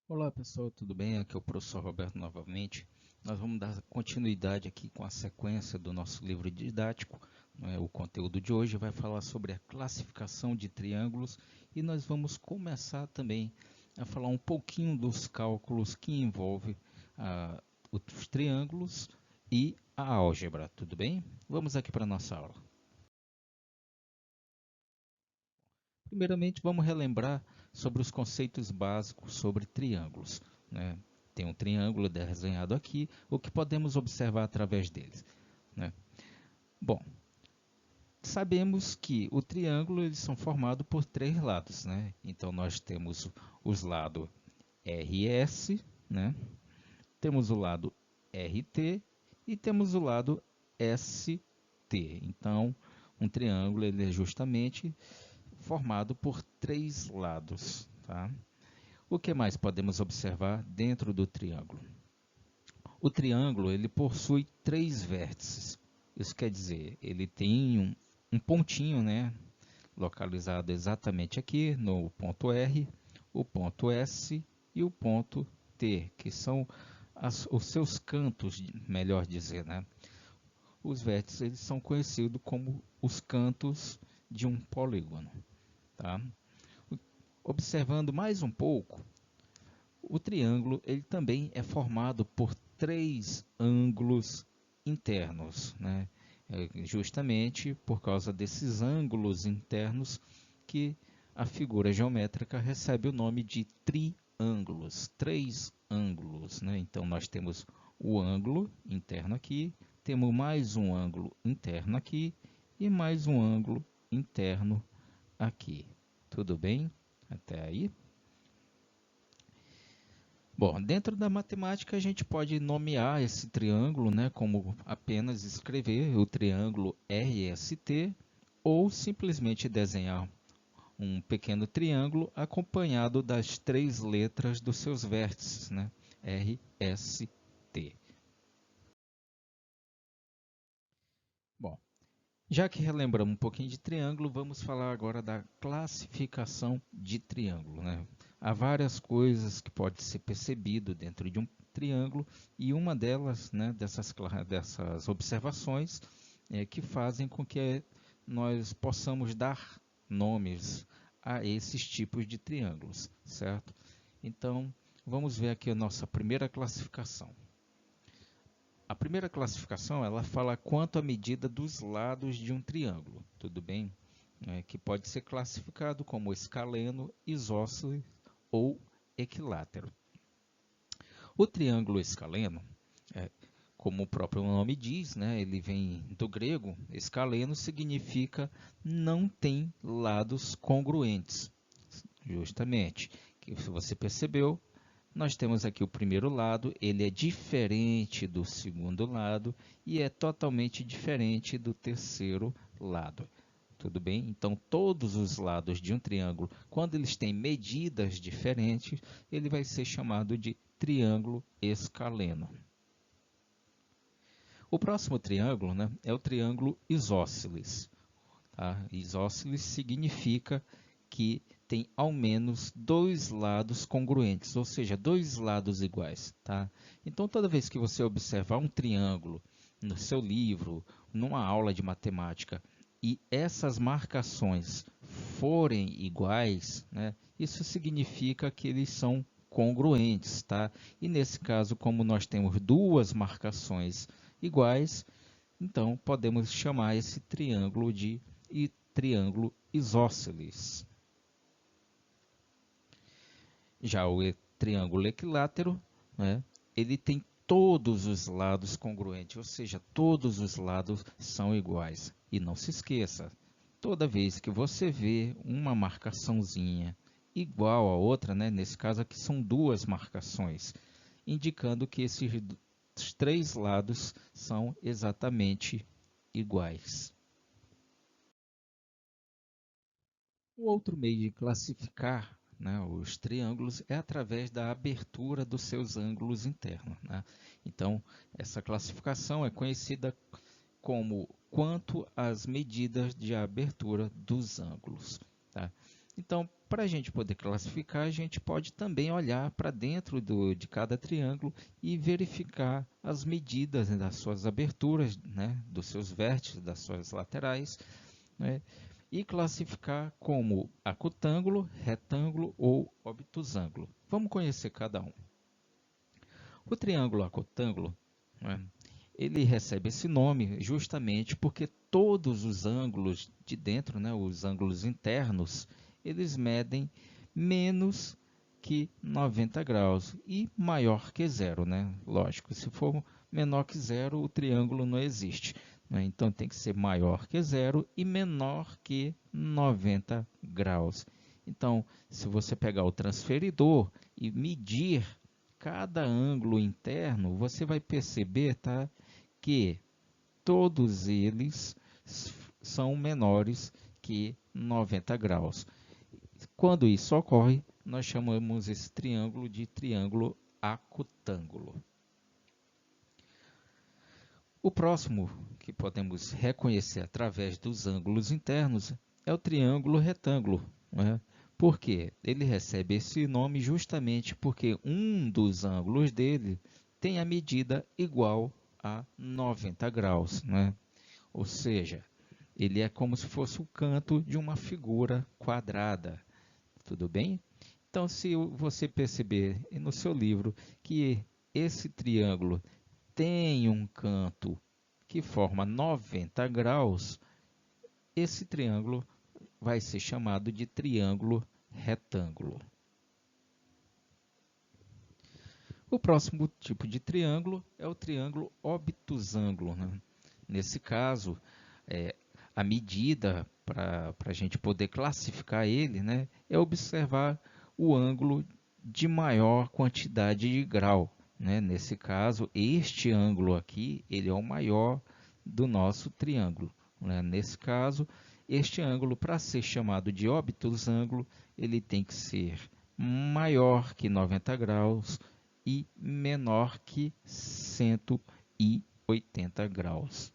Olá pessoal, tudo bem? Aqui é o professor Roberto novamente. Nós vamos dar continuidade aqui com a sequência do nosso livro didático. O conteúdo de hoje vai falar sobre a classificação de triângulos e nós vamos começar também a falar um pouquinho dos cálculos que envolvem os triângulos e a álgebra, tudo bem? Vamos aqui para a nossa aula. Primeiramente, vamos relembrar sobre os conceitos básicos sobre triângulos, né? Tem um triângulo desenhado aqui, o que podemos observar através deles, né? Bom, sabemos que o triângulo eles são formados por três lados, né? Então nós temos os lados RS, né? Temos o lado RT e temos o lado ST. Então, um triângulo ele é justamente formado por três lados, tá? O que mais podemos observar dentro do triângulo? O triângulo ele possui três vértices. Isso quer dizer, ele tem um pontinho, né, localizado exatamente aqui no ponto R, o ponto S e o ponto T, que são os seus cantos, melhor dizer, né? Os vértices eles são conhecidos como os cantos de um polígono, tá? Observando mais um pouco, o triângulo ele também é formado por três ângulos internos, né? Justamente por causa desses ângulos internos que a figura geométrica recebe o nome de triângulos, três ângulos, né? Então nós temos o ângulo interno aqui, temos mais um ângulo interno aqui e mais um ângulo interno aqui. Tudo bem até aí? Bom, dentro da matemática a gente pode nomear esse triângulo, né, como apenas escrever o triângulo RST ou simplesmente desenhar um pequeno triângulo acompanhado das três letras dos seus vértices, né, RST. Bom, já que relembramos um pouquinho de triângulo, vamos falar agora da classificação de triângulo, né? Há várias coisas que pode ser percebido dentro de um triângulo e uma delas, né, dessas observações que fazem com que nós possamos dar nomes a esses tipos de triângulos, certo? Então, vamos ver aqui a nossa primeira classificação. A primeira classificação ela fala quanto à medida dos lados de um triângulo, tudo bem? Que pode ser classificado como escaleno, isósceles ou equilátero. O triângulo escaleno, é, como o próprio nome diz, né, ele vem do grego, escaleno significa não tem lados congruentes, justamente. Que se você percebeu, nós temos aqui o primeiro lado, ele é diferente do segundo lado e é totalmente diferente do terceiro lado. Tudo bem? Então, todos os lados de um triângulo, quando eles têm medidas diferentes, ele vai ser chamado de triângulo escaleno. O próximo triângulo, né, é o triângulo isósceles. Tá? Isósceles significa que tem ao menos dois lados congruentes, ou seja, dois lados iguais. Tá? Então, toda vez que você observar um triângulo no seu livro, numa aula de matemática, e essas marcações forem iguais, né, isso significa que eles são congruentes. Tá? E nesse caso, como nós temos duas marcações iguais, então podemos chamar esse triângulo de triângulo isósceles. Já o triângulo equilátero, né, ele tem todos os lados congruentes, ou seja, todos os lados são iguais. E não se esqueça, toda vez que você vê uma marcaçãozinha igual a outra, né, nesse caso aqui são duas marcações, indicando que esses três lados são exatamente iguais. O outro meio de classificar, né, os triângulos é através da abertura dos seus ângulos internos. Né? Então, essa classificação é conhecida como quanto às medidas de abertura dos ângulos. Tá? Então, para a gente poder classificar, a gente pode também olhar para dentro de cada triângulo e verificar as medidas, né, das suas aberturas, né, dos seus vértices, das suas laterais, né, e classificar como acutângulo, retângulo ou obtusângulo. Vamos conhecer cada um. O triângulo acutângulo, né, ele recebe esse nome justamente porque todos os ângulos de dentro, né, os ângulos internos, eles medem menos que 90 graus e maior que zero, né? Lógico, se for menor que zero, o triângulo não existe, né? Então tem que ser maior que zero e menor que 90 graus. Então, se você pegar o transferidor e medir cada ângulo interno, você vai perceber, tá, que todos eles são menores que 90 graus. Quando isso ocorre, nós chamamos esse triângulo de triângulo acutângulo. O próximo que podemos reconhecer através dos ângulos internos é o triângulo retângulo, né? Por quê? Ele recebe esse nome justamente porque um dos ângulos dele tem a medida igual a 90 graus, né? Ou seja, ele é como se fosse o canto de uma figura quadrada. Tudo bem? Então, se você perceber no seu livro que esse triângulo tem um canto que forma 90 graus, esse triângulo vai ser chamado de triângulo retângulo. O próximo tipo de triângulo é o triângulo obtusângulo, né? Nesse caso, a medida para a gente poder classificar ele, né, é observar o ângulo de maior quantidade de grau, né? Nesse caso, este ângulo aqui, ele é o maior do nosso triângulo, né? Nesse caso, este ângulo, para ser chamado de obtusângulo, ele tem que ser maior que 90 graus e menor que 180 graus.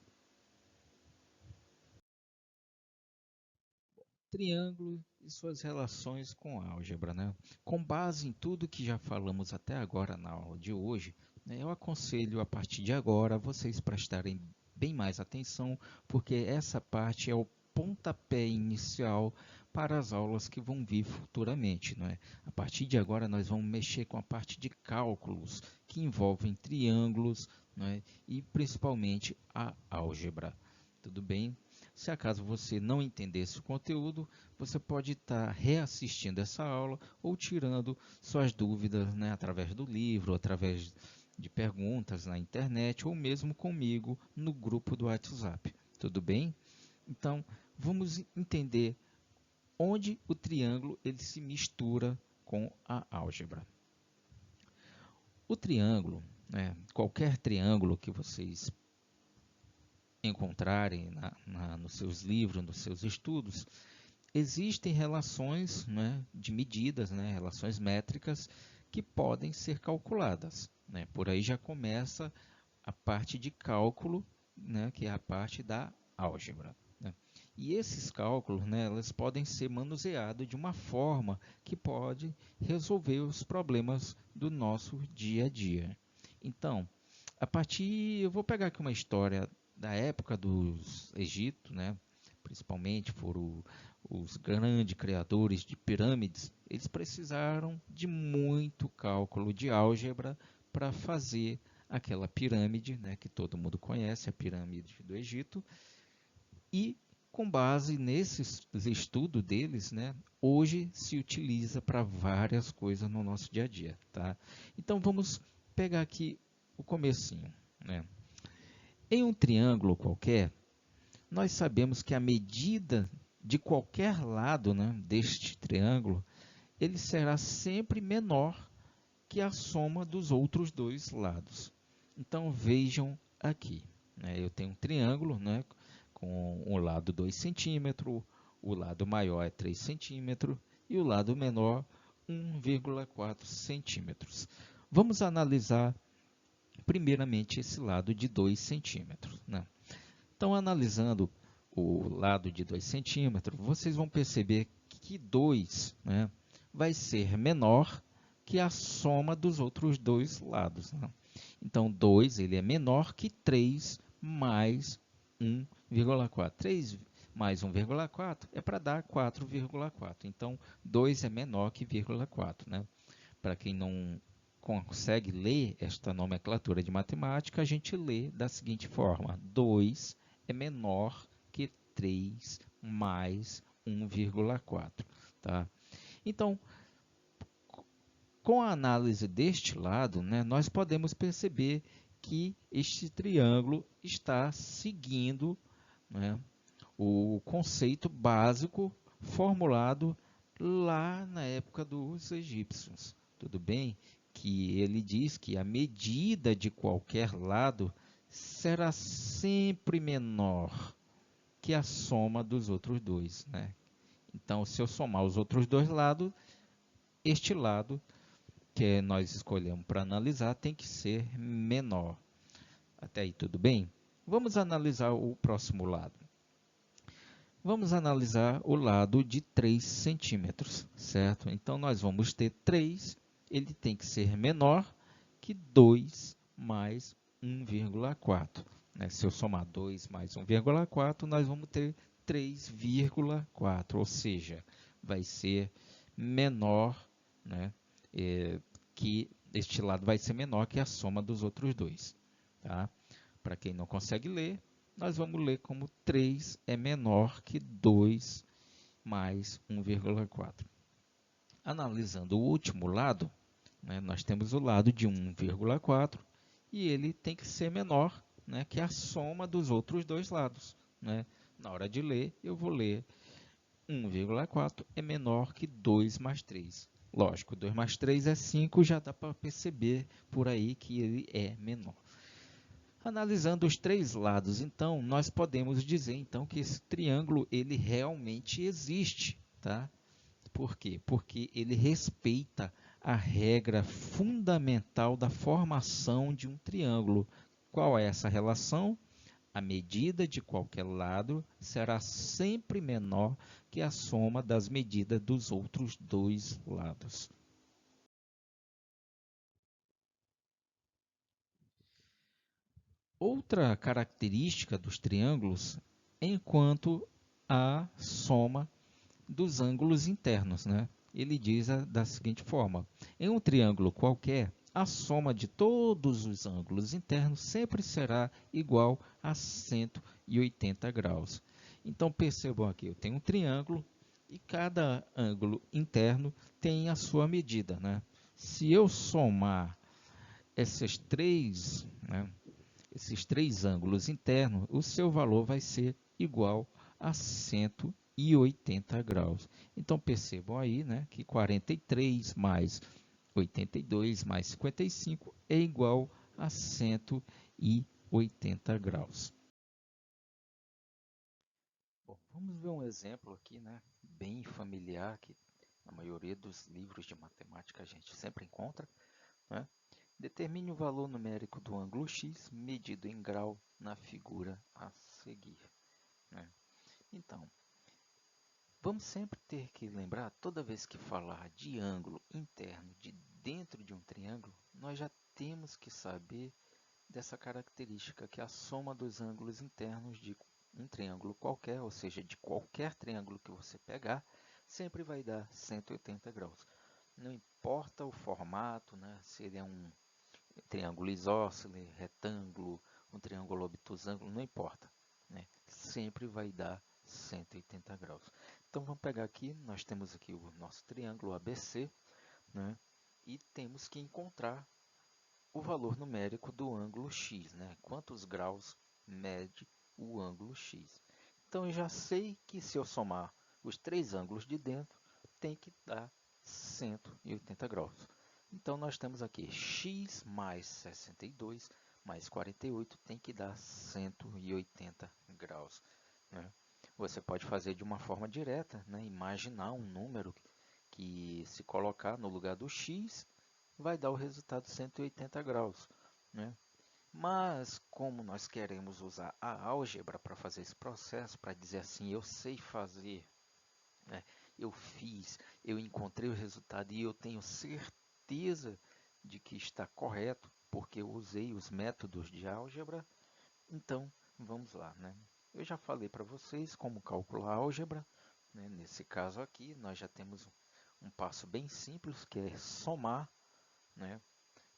Triângulo e suas relações com álgebra, né? Com base em tudo que já falamos até agora na aula de hoje, né, eu aconselho a partir de agora vocês prestarem bem mais atenção, porque essa parte é o pontapé inicial para as aulas que vão vir futuramente, não é? A partir de agora nós vamos mexer com a parte de cálculos que envolvem triângulos, não é? E principalmente a álgebra. Tudo bem? Se acaso você não entender esse conteúdo, você pode estar reassistindo essa aula ou tirando suas dúvidas, né, através do livro, através de perguntas na internet ou mesmo comigo no grupo do WhatsApp. Tudo bem? Então, vamos entender onde o triângulo ele se mistura com a álgebra. O triângulo, né, qualquer triângulo que vocês encontrarem nos seus livros, nos seus estudos, existem relações, né, de medidas, né, relações métricas que podem ser calculadas, né? Por aí já começa a parte de cálculo, né, que é a parte da álgebra, né? E esses cálculos, né, elas podem ser manuseados de uma forma que pode resolver os problemas do nosso dia a dia. Então, eu vou pegar aqui uma história da época dos Egito, né? Principalmente foram os grandes criadores de pirâmides, eles precisaram de muito cálculo de álgebra para fazer aquela pirâmide, né, que todo mundo conhece, a pirâmide do Egito, e com base nesses estudos deles, né, hoje se utiliza para várias coisas no nosso dia a dia, tá? Então vamos pegar aqui o comecinho, né? Em um triângulo qualquer, nós sabemos que a medida de qualquer lado, né, deste triângulo, ele será sempre menor que a soma dos outros dois lados. Então vejam aqui, né, eu tenho um triângulo, né, com o lado 2 centímetros, o lado maior é 3 centímetros e o lado menor 1,4 centímetros. Vamos analisar primeiramente esse lado de 2 centímetros, né? Então, analisando o lado de 2 centímetros, vocês vão perceber que que 2, né, vai ser menor que a soma dos outros dois lados, né? Então, 2 ele é menor que 3 mais 1,4. 3 mais 1,4 é para dar 4,4. Então, 2 é menor que 0,4, né? Para quem não consegue ler esta nomenclatura de matemática, a gente lê da seguinte forma: 2 é menor que 3 mais 1,4. Tá? Então, com a análise deste lado, né, nós podemos perceber que este triângulo está seguindo, né, o conceito básico formulado lá na época dos egípcios. Tudo bem? Que ele diz que a medida de qualquer lado será sempre menor que a soma dos outros dois, né? Então, se eu somar os outros dois lados, este lado que nós escolhemos para analisar tem que ser menor. Até aí, tudo bem? Vamos analisar o próximo lado. Vamos analisar o lado de 3 centímetros, certo? Então, nós vamos ter 3, ele tem que ser menor que 2 mais 1,4. Né? Se eu somar 2 mais 1,4, nós vamos ter 3,4, ou seja, vai ser menor, né? Que este lado vai ser menor que a soma dos outros dois. Tá? Para quem não consegue ler, nós vamos ler como 3 é menor que 2 mais 1,4. Analisando o último lado, né, nós temos o lado de 1,4 e ele tem que ser menor, né, que a soma dos outros dois lados. Né? Na hora de ler, eu vou ler 1,4 é menor que 2 mais 3. Lógico, 2 mais 3 é 5, já dá para perceber por aí que ele é menor. Analisando os três lados, então, nós podemos dizer então que esse triângulo ele realmente existe, tá? Por quê? Porque ele respeita a regra fundamental da formação de um triângulo. Qual é essa relação? A medida de qualquer lado será sempre menor que a soma das medidas dos outros dois lados. Outra característica dos triângulos é enquanto a soma dos ângulos internos, né? Ele diz da seguinte forma: em um triângulo qualquer, a soma de todos os ângulos internos sempre será igual a 180 graus. Então percebam aqui, eu tenho um triângulo e cada ângulo interno tem a sua medida, né? Se eu somar né, esses três ângulos internos, o seu valor vai ser igual a 180 graus. Então percebam aí, né, que 43 mais 82 mais 55 é igual a 180 graus. Bom, vamos ver um exemplo aqui, né, bem familiar, que na maioria dos livros de matemática a gente sempre encontra, né? Determine o valor numérico do ângulo x medido em grau na figura a seguir. Né? Então, vamos sempre ter que lembrar, toda vez que falar de ângulo interno de dentro de um triângulo, nós já temos que saber dessa característica, que é a soma dos ângulos internos de um triângulo qualquer, ou seja, de qualquer triângulo que você pegar, sempre vai dar 180 graus. Não importa o formato, né? Se ele é um triângulo isósceles, retângulo, um triângulo obtusângulo, não importa, né? Sempre vai dar 180 graus. Então vamos pegar aqui, nós temos aqui o nosso triângulo ABC, né? E temos que encontrar o valor numérico do ângulo x, né? Quantos graus mede o ângulo x. Então eu já sei que se eu somar os três ângulos de dentro, tem que dar 180 graus. Então, nós temos aqui x mais 62 mais 48 tem que dar 180 graus. Né? Você pode fazer de uma forma direta, né? Imaginar um número que, se colocar no lugar do x, vai dar o resultado 180 graus. Né? Mas, como nós queremos usar a álgebra para fazer esse processo, para dizer assim, eu sei fazer, né, eu fiz, eu encontrei o resultado e eu tenho certeza de que está correto, porque eu usei os métodos de álgebra. Então, vamos lá, né? Eu já falei para vocês como calcular álgebra, né? Nesse caso aqui, nós já temos um passo bem simples, que é somar, né?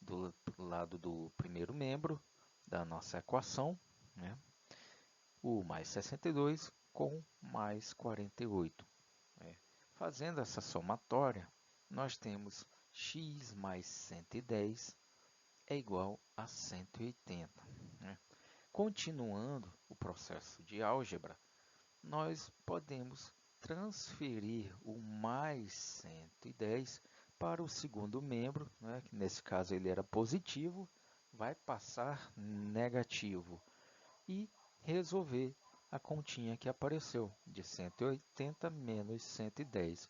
Do lado do primeiro membro da nossa equação, né? O mais 62 com mais 48. Né? Fazendo essa somatória, nós temos x mais 110 é igual a 180. Né? Continuando o processo de álgebra, nós podemos transferir o mais 110 para o segundo membro, né, que nesse caso ele era positivo, vai passar negativo e resolver a continha que apareceu de 180 menos 110.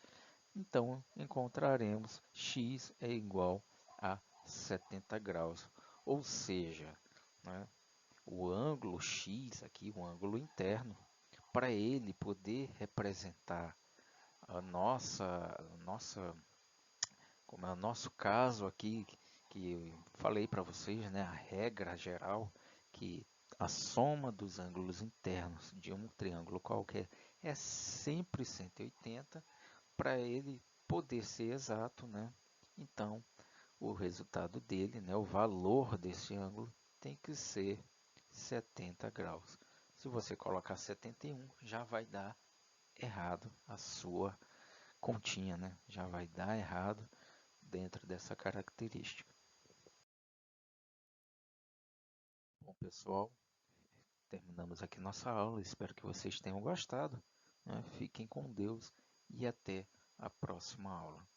Então, encontraremos x é igual a 70 graus, ou seja, né, o ângulo x aqui, o ângulo interno, para ele poder representar a nossa, como é o nosso caso aqui, que eu falei para vocês, né, a regra geral, que a soma dos ângulos internos de um triângulo qualquer é sempre 180, para ele poder ser exato, né? Então, o resultado dele, né, o valor desse ângulo, tem que ser 70 graus. Se você colocar 71, já vai dar errado a sua continha, né? Já vai dar errado dentro dessa característica. Bom, pessoal, terminamos aqui nossa aula. Espero que vocês tenham gostado, né? Fiquem com Deus e até a próxima aula.